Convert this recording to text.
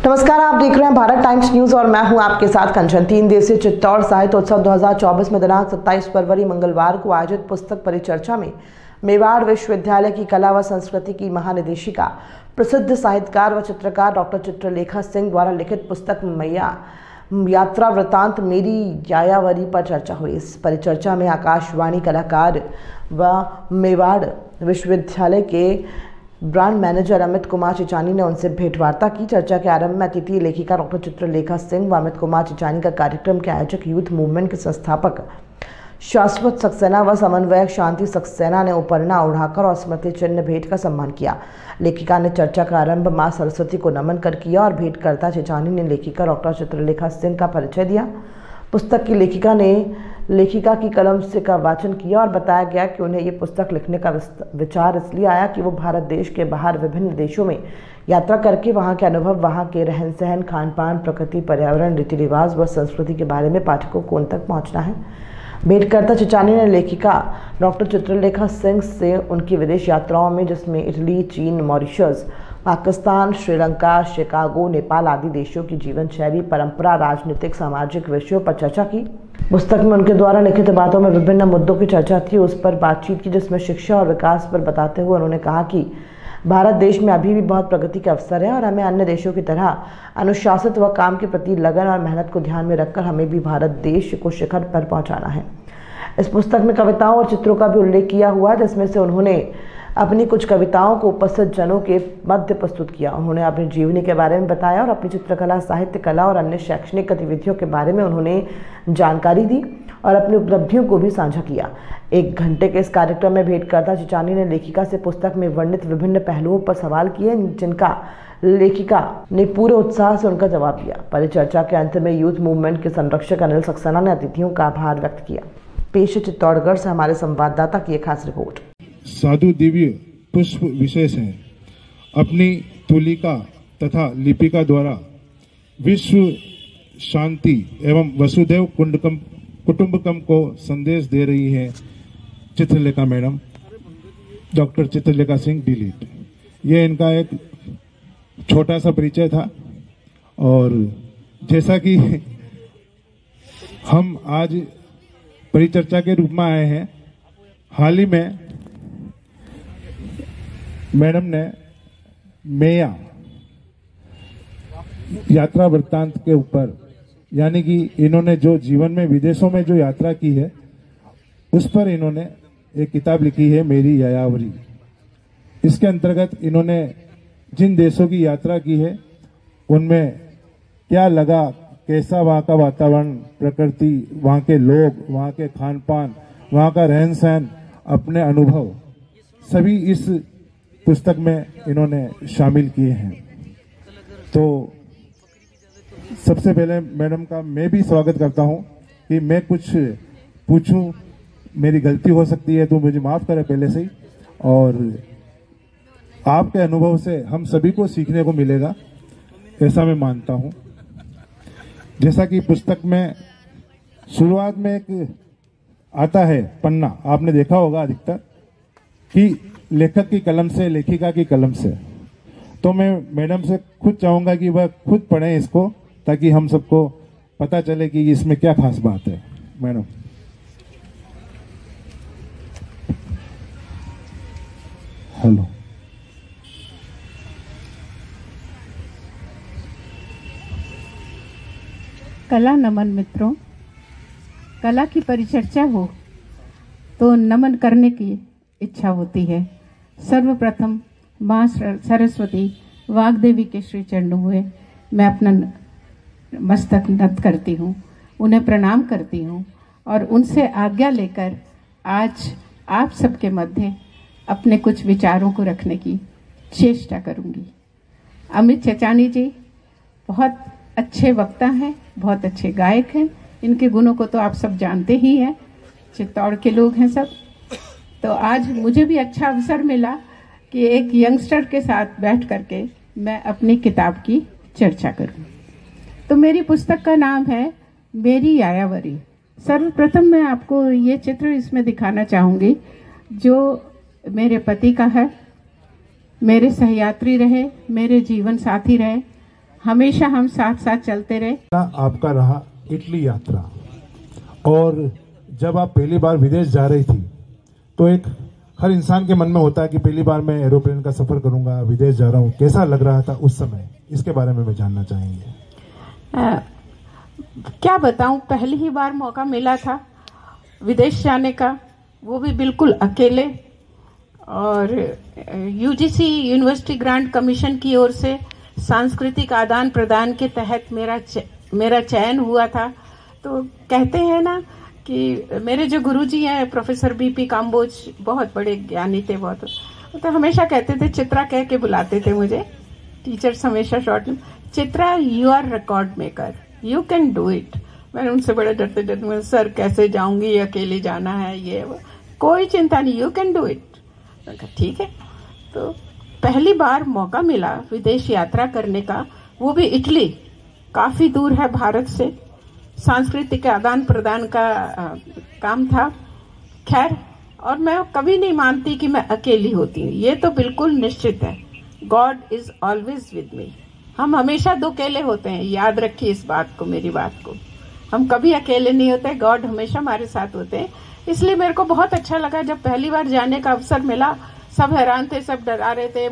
नमस्कार, आप देख रहे हैं भारत टाइम्स न्यूज और मैं हूं आपके साथ कंचन। 3 दिवसीय चित्तौड़ साहित्य उत्सव 2024 में दिनांक 27 फरवरी मंगलवार को आयोजित पुस्तक परिचर्चा में मेवाड़ विश्वविद्यालय की कला व संस्कृति की महानिदेशिका प्रसिद्ध साहित्यकार व चित्रकार डॉक्टर चित्रलेखा सिंह द्वारा लिखित पुस्तक मैया यात्रा वृतांत मेरी यायावरी पर चर्चा हुई। इस परिचर्चा में आकाशवाणी कलाकार व मेवाड़ विश्वविद्यालय के ब्रांड मैनेजर अमित कुमार चिचानी ने उनसे भेंटवार्ता की। चर्चा के आरंभ में अतिथि लेखिका डॉक्टर चित्रलेखा सिंह व अमित कुमार चिचानी का कार्यक्रम के आयोजक यूथ मूवमेंट के संस्थापक शाश्वत सक्सेना व समन्वयक शांति सक्सेना ने उपरना उड़ाकर और स्मृति चिन्ह भेंट का सम्मान किया। लेखिका ने चर्चा का आरंभ मां सरस्वती को नमन कर किया और भेंटकर्ता चिचानी ने लेखिका डॉक्टर चित्रलेखा सिंह का परिचय दिया। पुस्तक की लेखिका ने लेखिका की कलम से का वाचन किया और बताया गया कि उन्हें ये पुस्तक लिखने का विचार इसलिए आया कि वो भारत देश के बाहर विभिन्न देशों में यात्रा करके वहाँ के अनुभव, वहाँ के रहन सहन, खान पान, प्रकृति, पर्यावरण, रीति रिवाज व संस्कृति के बारे में पाठकों को उन तक पहुँचना है। भेंटकर्ता चिचानी ने लेखिका डॉक्टर चित्रलेखा सिंह से उनकी विदेश यात्राओं में, जिसमें इटली, चीन, मॉरिशस, पाकिस्तान, श्रीलंका, शिकागो, नेपाल आदि देशों की जीवन शैली, परंपरा, राजनीतिक, सामाजिक विषयों पर चर्चा की। पुस्तक में उनके द्वारा लिखित बातों में विभिन्न मुद्दों की चर्चा थी, उस पर बातचीत की, जिसमें शिक्षा और विकास पर बताते हुए उन्होंने कहा कि भारत देश में अभी भी बहुत प्रगति के अवसर है और हमें अन्य देशों की तरह अनुशासित व काम के प्रति लगन और मेहनत को ध्यान में रखकर हमें भी भारत देश को शिखर पर पहुंचाना है। इस पुस्तक में कविताओं और चित्रों का भी उल्लेख किया हुआ, जिसमें से उन्होंने अपनी कुछ कविताओं को उपस्थित जनों के मध्य प्रस्तुत किया। उन्होंने अपनी जीवनी के बारे में बताया और अपनी चित्रकला, साहित्य, कला और अन्य शैक्षणिक गतिविधियों के बारे में उन्होंने जानकारी दी और अपनी उपलब्धियों को भी साझा किया। 1 घंटे के इस कार्यक्रम में भेंटकर्ता चिचानी ने लेखिका से पुस्तक में वर्णित विभिन्न पहलुओं पर सवाल किए, जिनका लेखिका ने पूरे उत्साह से उनका जवाब दिया। परिचर्चा के अंत में यूथ मूवमेंट के संरक्षक अनिल सक्सेना ने अतिथियों का आभार व्यक्त किया। पेश है चित्तौड़गढ़ से हमारे संवाददाता की एक खास रिपोर्ट। साधु दिव्य पुष्प विशेष है। अपनी तुलिका तथा लिपिका द्वारा विश्व शांति एवं वसुधैव कुटुंबकम को संदेश दे रही है Chitralekha madam, doctor Chitralekha Singh delete. ये इनका एक छोटा सा परिचय था और जैसा कि हम आज परिचर्चा के रूप में आए हैं, हाल ही में मैडम ने मैया यात्रा वृत्तांत के ऊपर, यानी कि इन्होंने जो जीवन में विदेशों में जो यात्रा की है उस पर इन्होंने एक किताब लिखी है, मेरी यायावरी। इसके अंतर्गत इन्होंने जिन देशों की यात्रा की है उनमें क्या लगा, कैसा वहाँ का वातावरण, प्रकृति, वहाँ के लोग, वहाँ के खान पान, वहाँ का रहन सहन, अपने अनुभव सभी इस पुस्तक में इन्होंने शामिल किए हैं। तो सबसे पहले मैडम का मैं भी स्वागत करता हूं कि मैं कुछ पूछूं, मेरी गलती हो सकती है तो मुझे माफ करें पहले से ही, और आपके अनुभव से हम सभी को सीखने को मिलेगा, ऐसा मैं मानता हूं। जैसा कि पुस्तक में शुरुआत में एक आता है पन्ना, आपने देखा होगा अधिकतर कि लेखक की कलम से, लेखिका की कलम से। तो मैं मैडम से खुद चाहूंगा कि वह खुद पढ़ें इसको, ताकि हम सबको पता चले कि इसमें क्या खास बात है। मैडम। हेलो। कला नमन मित्रों, कला की परिचर्चा हो तो नमन करने की इच्छा होती है। सर्वप्रथम मां सरस्वती वाग्देवी के श्री चरणों में मैं अपना मस्तक नत करती हूँ, उन्हें प्रणाम करती हूँ और उनसे आज्ञा लेकर आज आप सबके मध्य अपने कुछ विचारों को रखने की चेष्टा करूँगी। अमित चिचानी जी बहुत अच्छे वक्ता हैं, बहुत अच्छे गायक हैं। इनके गुणों को तो आप सब जानते ही हैं, चित्तौड़ के लोग हैं सब। तो आज मुझे भी अच्छा अवसर मिला कि एक यंगस्टर के साथ बैठ करके मैं अपनी किताब की चर्चा करूं। तो मेरी पुस्तक का नाम है मेरी यायावरी। सर्वप्रथम मैं आपको ये चित्र इसमें दिखाना चाहूँगी जो मेरे पति का है, मेरे सहयात्री रहे, मेरे जीवन साथी रहे। हमेशा हम साथ साथ चलते रहे। आपका रहा इटली यात्रा, और जब आप पहली बार विदेश जा रही थी तो एक हर इंसान के मन में होता है कि पहली बार मैं एरोप्लेन का सफर करूंगा, विदेश जा रहा हूं, कैसा लग रहा था उस समय, इसके बारे में मैं जानना चाहेंगे। क्या बताऊं, पहली ही बार मौका मिला था विदेश जाने का, वो भी बिल्कुल अकेले। और यूजीसी यूनिवर्सिटी ग्रांट कमीशन की ओर से सांस्कृतिक आदान प्रदान के तहत मेरा चयन हुआ था। तो कहते हैं ना कि मेरे जो गुरुजी हैं प्रोफेसर बीपी काम्बोज, बहुत बड़े ज्ञानी थे, बहुत तो हमेशा कहते थे, चित्रा कह के बुलाते थे मुझे टीचर्स हमेशा शॉर्ट में, Chitra you are record maker, you can do it. मैंने उनसे बड़े डरते डरते, सर कैसे जाऊंगी, अकेले जाना है, ये वो, कोई चिंता नहीं, यू कैन डू इट। ठीक है। तो पहली बार मौका मिला विदेश यात्रा करने का, वो भी इटली, काफी दूर है भारत से, सांस्कृतिक आदान प्रदान का काम था। खैर, और मैं कभी नहीं मानती कि मैं अकेली होती हूँ, ये तो बिल्कुल निश्चित है। God is always with me. हम हमेशा दो अकेले होते हैं, याद रखिए इस बात को, मेरी बात को। हम कभी अकेले नहीं होते, गॉड हमेशा हमारे साथ होते हैं। इसलिए मेरे को बहुत अच्छा लगा जब पहली बार जाने का अवसर मिला। सब हैरान थे, सब डरा रहे थे।